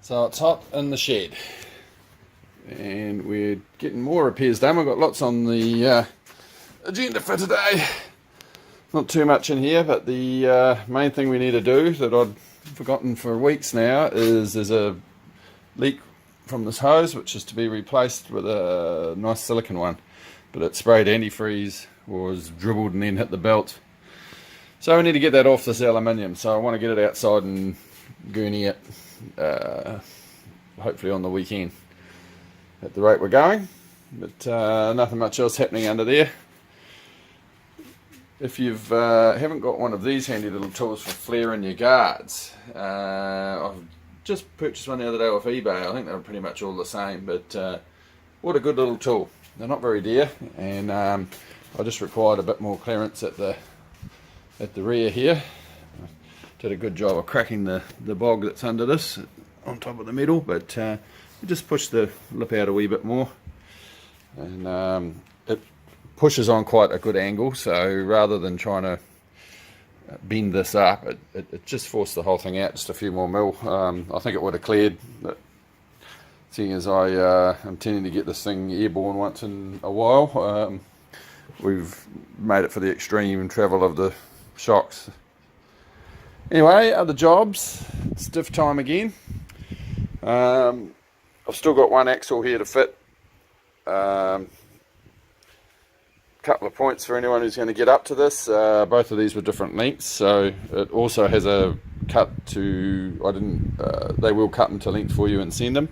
So it's hot in the shed, and we're getting more repairs done. We've got lots on the agenda for today. Not too much in here, but the main thing we need to do that I'd forgotten for weeks now is there's a leak from this hose which is to be replaced with a nice silicone one, but it sprayed antifreeze, was dribbled and then hit the belt. So we need to get that off this aluminium, so I want to get it outside and gurney it hopefully on the weekend at the rate we're going, but nothing much else happening under there. If you haven't got one of these handy little tools for flaring your guards, I've just purchased one the other day off eBay. I think they're pretty much all the same, but what a good little tool. They're not very dear, and I just required a bit more clearance at the rear here. Did a good job of cracking the bog that's under this on top of the metal, but just push the lip out a wee bit more, and it pushes on quite a good angle, so rather than trying to bend this up, it just forced the whole thing out just a few more mil. I think it would have cleared, but seeing as I am intending to get this thing airborne once in a while, we've made it for the extreme travel of the shocks. Anyway, other jobs, stiff time again. I've still got one axle here to fit. Couple of points for anyone who's going to get up to this. Both of these were different lengths, so it also has a cut to, they will cut them to length for you and send them.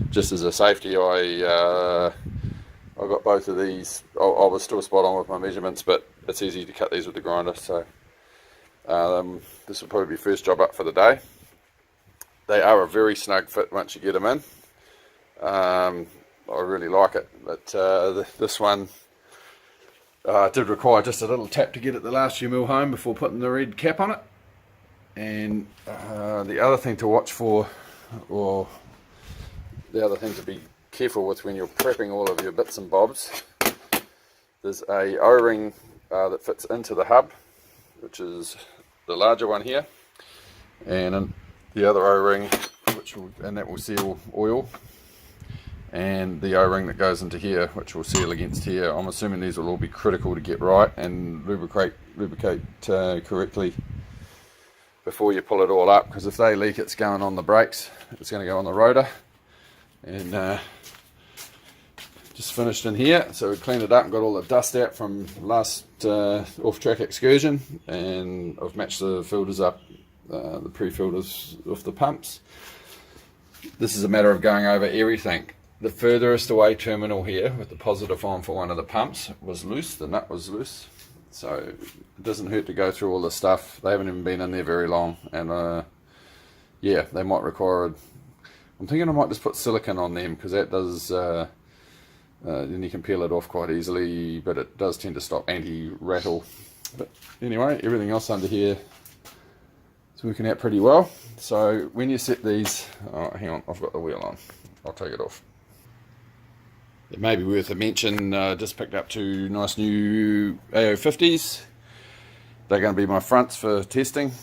Just as a safety, I got both of these. I was still spot on with my measurements, but it's easy to cut these with the grinder, so this will probably be first job up for the day. They are a very snug fit once you get them in. I really like it, but this one did require just a little tap to get it the last few mil home before putting the red cap on it. And the other thing to watch for, or the other thing to be careful with when you're prepping all of your bits and bobs, there's a O-ring that fits into the hub, which is the larger one here, and the other O-ring, and that will seal oil, and the O-ring that goes into here, which will seal against here. I'm assuming these will all be critical to get right and lubricate correctly before you pull it all up, because if they leak, it's going on the brakes, it's going to go on the rotor. And just finished in here, so we cleaned it up and got all the dust out from last off-track excursion, and I've matched the filters up, the pre-filters with the pumps. This is a matter of going over everything. The furthest away terminal here with the positive on for one of the pumps was loose, the nut was loose, so it doesn't hurt to go through all this stuff. They haven't even been in there very long, and yeah, they might require I'm thinking I might just put silicone on them, because that does then you can peel it off quite easily, but it does tend to stop anti-rattle. But anyway, everything else under here is working out pretty well. So when you set these, oh, hang on, I've got the wheel on, I'll take it off. It may be worth a mention, just picked up two nice new AO50s. They're going to be my fronts for testing.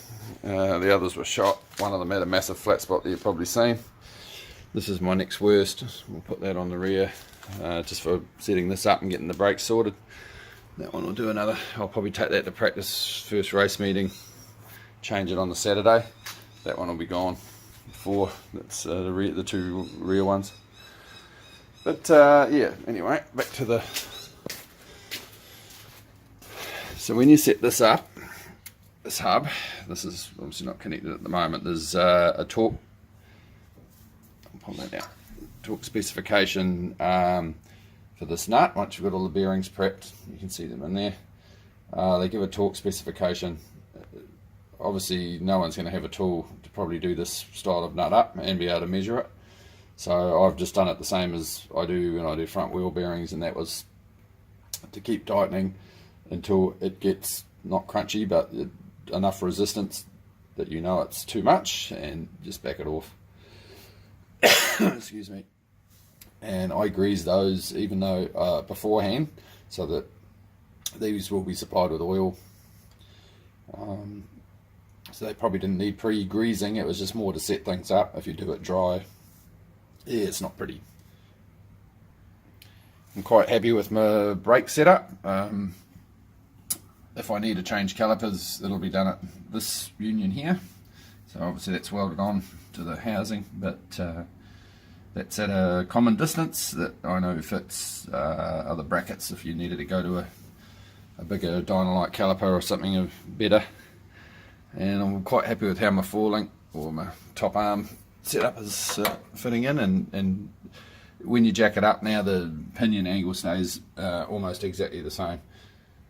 The others were shot. One of them had a massive flat spot that you've probably seen. This is my next worst. We'll put that on the rear, just for setting this up and getting the brakes sorted. That one will do another. I'll probably take that to practice first race meeting, change it on the Saturday. That one will be gone before. That's the two rear ones. But yeah, anyway, back to the... So when you set this up, this hub, this is obviously not connected at the moment, there's a torque, I'll pull that out, torque specification for this nut. Once you've got all the bearings prepped, you can see them in there. They give a torque specification. Obviously no one's going to have a tool to probably do this style of nut up and be able to measure it. So I've just done it the same as I do when I do front wheel bearings, and that was to keep tightening until it gets not crunchy but enough resistance that you know it's too much, and just back it off. Excuse me. And I grease those even though beforehand, so that these will be supplied with oil. So they probably didn't need pre-greasing, it was just more to set things up. If you do it dry, yeah, it's not pretty. I'm quite happy with my brake setup. If I need to change calipers, it'll be done at this union here. So obviously that's welded on to the housing, but that's at a common distance that I know fits other brackets if you needed to go to a bigger Dynalite caliper or something better. And I'm quite happy with how my forelink or my top arm setup is fitting in, and when you jack it up now, the pinion angle stays almost exactly the same.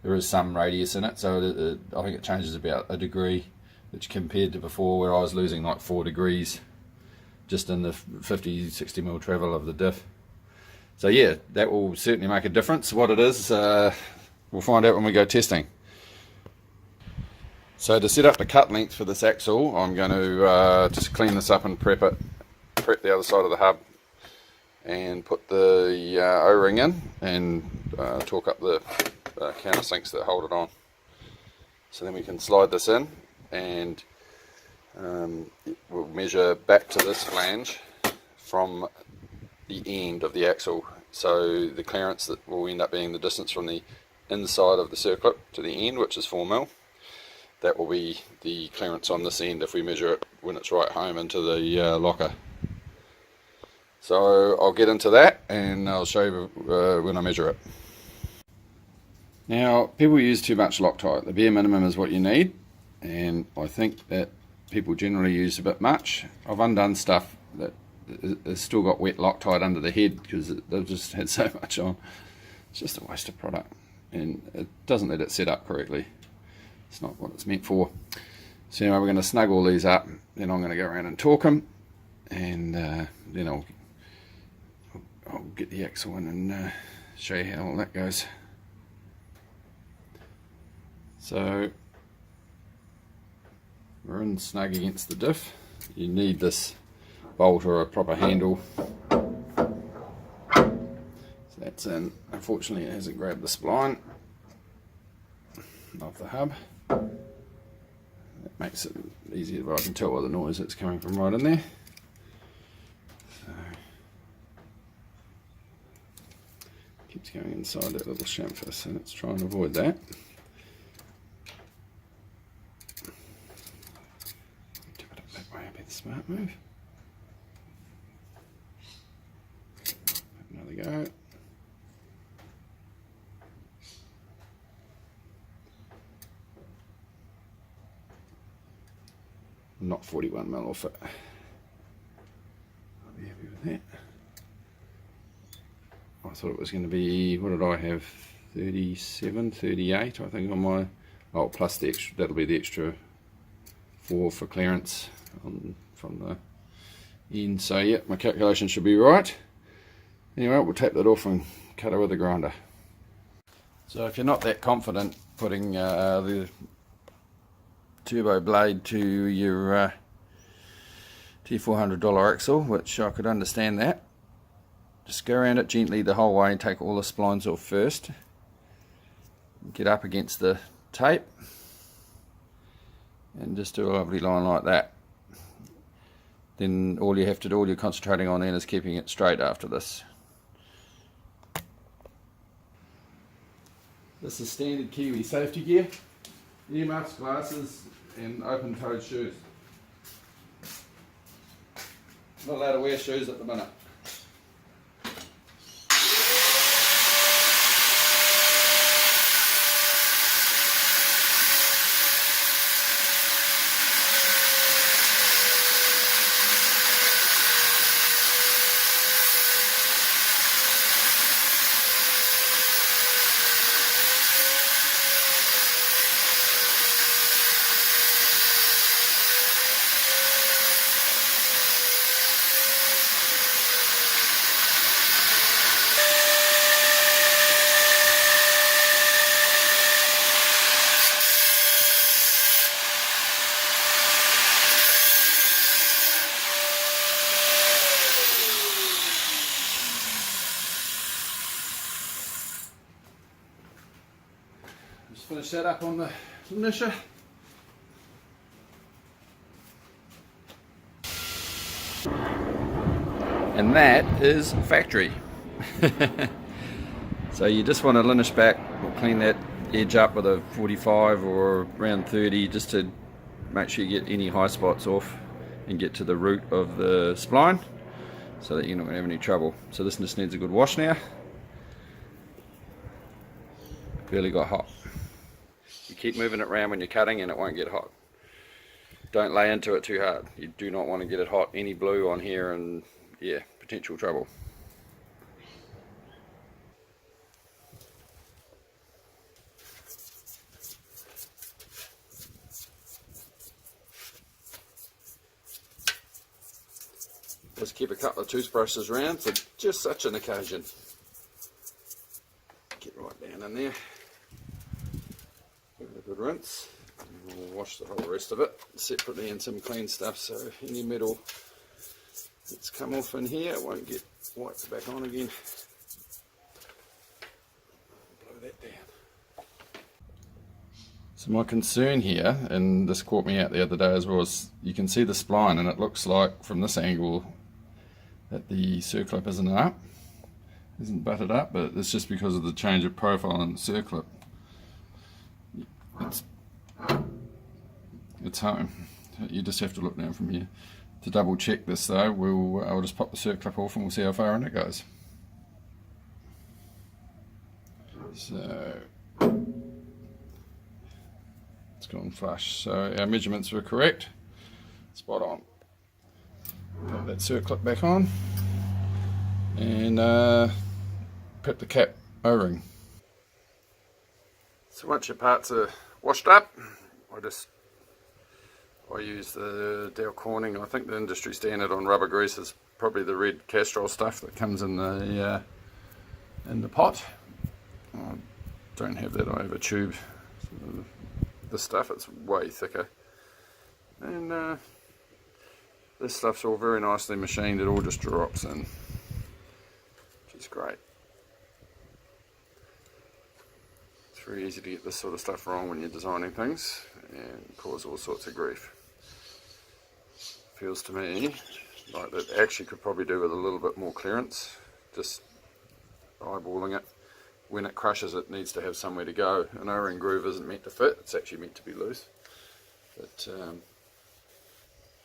There is some radius in it, so I think it changes about a degree, which compared to before where I was losing like 4 degrees just in the 50-60 mil travel of the diff. So yeah, that will certainly make a difference. What it is, we'll find out when we go testing. So to set up the cut length for this axle, I'm going to just clean this up and prep the other side of the hub and put the O-ring in and torque up the countersinks that hold it on. So then we can slide this in, and we'll measure back to this flange from the end of the axle. So the clearance that will end up being the distance from the inside of the circlip to the end, which is 4 mil. That will be the clearance on this end if we measure it when it's right home into the locker. So I'll get into that and I'll show you when I measure it. Now, people use too much Loctite. The bare minimum is what you need, and I think that people generally use a bit much. I've undone stuff that has still got wet Loctite under the head because they've just had so much on. It's just a waste of product, and it doesn't let it set up correctly. It's not what it's meant for. So anyway, we're going to snug all these up, then I'm going to go around and torque them, and then I'll get the axle in and show you how all that goes. So we're in snug against the diff. You need this bolt or a proper handle. So that's in. Unfortunately it hasn't grabbed the spline of the hub. That makes it easier, but I can tell by the noise that's coming from right in there. So keeps going inside that little chamfer, so let's try and avoid that. Tip it up that way would be the smart move. Another go. Not 41 mil off it. I'll be happy with that. I thought it was going to be, what did I have, 37, 38 I think on my, oh, plus the extra, that'll be the extra 4 for clearance from the end. So yeah, my calculation should be right. Anyway, we'll tap that off and cut it with a grinder. So if you're not that confident putting the turbo blade to your $400 axle, which I could understand that, just go around it gently the whole way and take all the splines off first. Get up against the tape and just do a lovely line like that. Then all you have to do, all you're concentrating on then, is keeping it straight after this. This is standard Kiwi safety gear. Earmuffs, glasses and open-toed shoes. Not allowed to wear shoes at the minute. Just finish that up on the finisher. And that is factory. So you just want to linish back or clean that edge up with a 45 or around 30 just to make sure you get any high spots off and get to the root of the spline so that you're not going to have any trouble. So this just needs a good wash now. Barely got hot. You keep moving it around when you're cutting and it won't get hot. Don't lay into it too hard. You do not want to get it hot. Any blue on here and yeah, potential trouble. Just keep a couple of toothbrushes around for just such an occasion. Get right down in there. Give it a good rinse. And we'll wash the whole rest of it separately in some clean stuff so any metal that's come off in here won't get wiped back on again. Blow that down. So my concern here, and this caught me out the other day as well, is you can see the spline and it looks like from this angle that the circlip isn't butted up, but it's just because of the change of profile in the circlip. It's home. You just have to look down from here. To double check this though, I'll just pop the circlip off and we'll see how far in it goes. So it's gone flush. So our measurements were correct. Spot on. Put that circlip back on and put the cap O-ring. So once your parts are washed up, I use the Dow Corning. I think the industry standard on rubber grease is probably the red Castrol stuff that comes in the pot. I don't have that. I have a tube. This stuff, it's way thicker, and this stuff's all very nicely machined. It all just drops in, which is great. It's very easy to get this sort of stuff wrong when you're designing things and cause all sorts of grief. Feels to me like that actually could probably do with a little bit more clearance, just eyeballing it. When it crushes, it needs to have somewhere to go. An O-ring groove isn't meant to fit, it's actually meant to be loose. But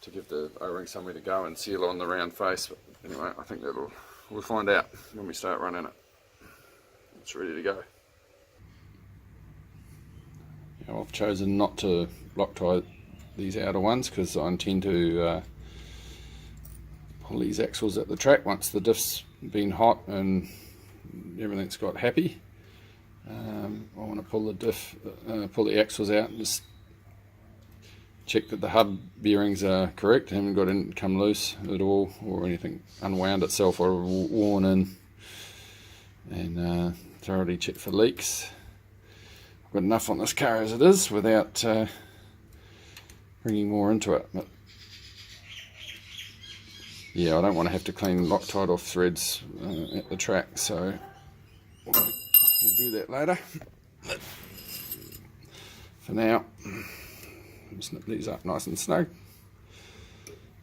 to give the O-ring somewhere to go and seal on the round face. But anyway, I think we'll find out when we start running it. It's ready to go. Yeah, I've chosen not to Loctite these outer ones because I intend to pull these axles at the track once the diff's been hot and everything's got happy. I want to pull the axles out and just check that the hub bearings are correct. I haven't got any come loose at all or anything unwound itself or worn in, and thoroughly check for leaks. I've got enough on this car as it is without bringing more into it. But yeah, I don't want to have to clean Loctite off threads at the track, so we'll do that later. But for now, snip these up nice and snug.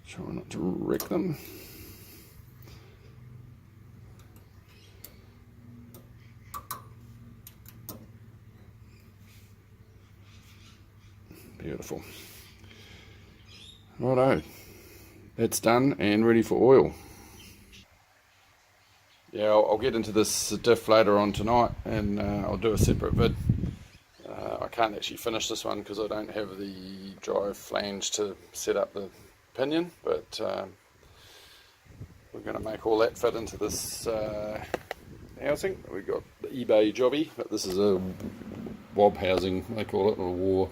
Try not to wreck them. Beautiful. Righto, that's done and ready for oil. Yeah, I'll get into this diff later on tonight and I'll do a separate vid. I can't actually finish this one because I don't have the drive flange to set up the pinion, but we're going to make all that fit into this housing. We've got the eBay jobby, but this is a wob housing, they call it, or war.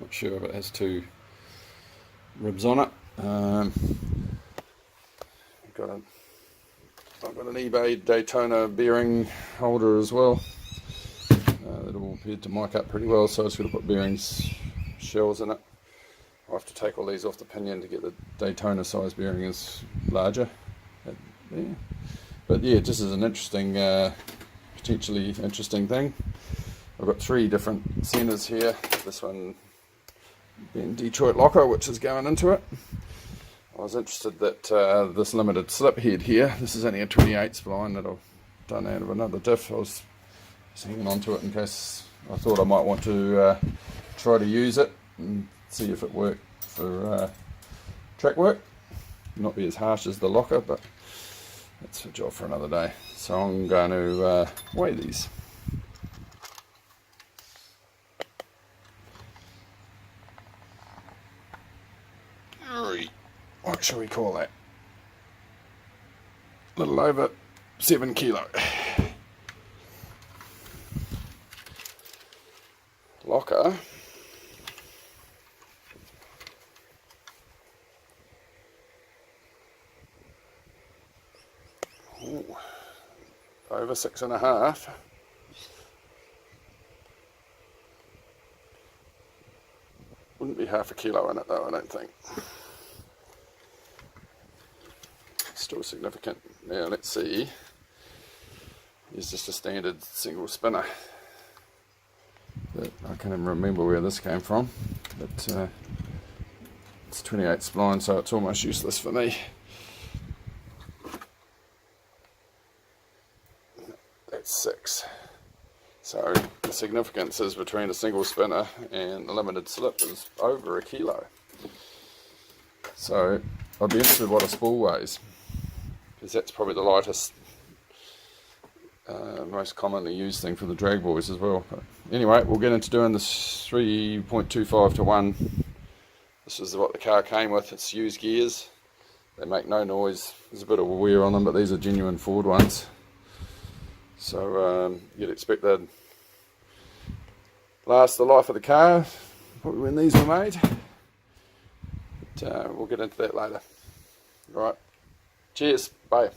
Not sure if it has two ribs on it. I've got an eBay Daytona bearing holder as well. That all appeared to mic up pretty well, so I just got to put bearings shells in it. I'll have to take all these off the pinion to get the Daytona size bearing is larger. There. But yeah, just as an interesting, potentially interesting thing. I've got 3 different centers here. This one being Detroit locker, which is going into it. I was interested that this limited slip head here, this is only a 28 spline that I've done out of another diff. I was just hanging on to it in case I thought I might want to try to use it and see if it worked for track work. Not be as harsh as the locker, but that's a job for another day. So I'm going to weigh these. What shall we call that? A little over 7 kilo. Locker. Ooh, over 6.5. Wouldn't be half a kilo in it though, I don't think. Still significant. Now let's see. Here's just a standard single spinner. But I can't even remember where this came from. But it's 28 spline, so it's almost useless for me. That's 6. So the significance is between a single spinner and a limited slip is over a kilo. So I'd be interested what a spool weighs, because that's probably the lightest, most commonly used thing for the drag buoys as well. But anyway, we'll get into doing this 3.25 to 1. This is what the car came with. It's used gears. They make no noise. There's a bit of wear on them, but these are genuine Ford ones. So you'd expect they'd last the life of the car, probably when these were made. But we'll get into that later. Alright, cheers, bye.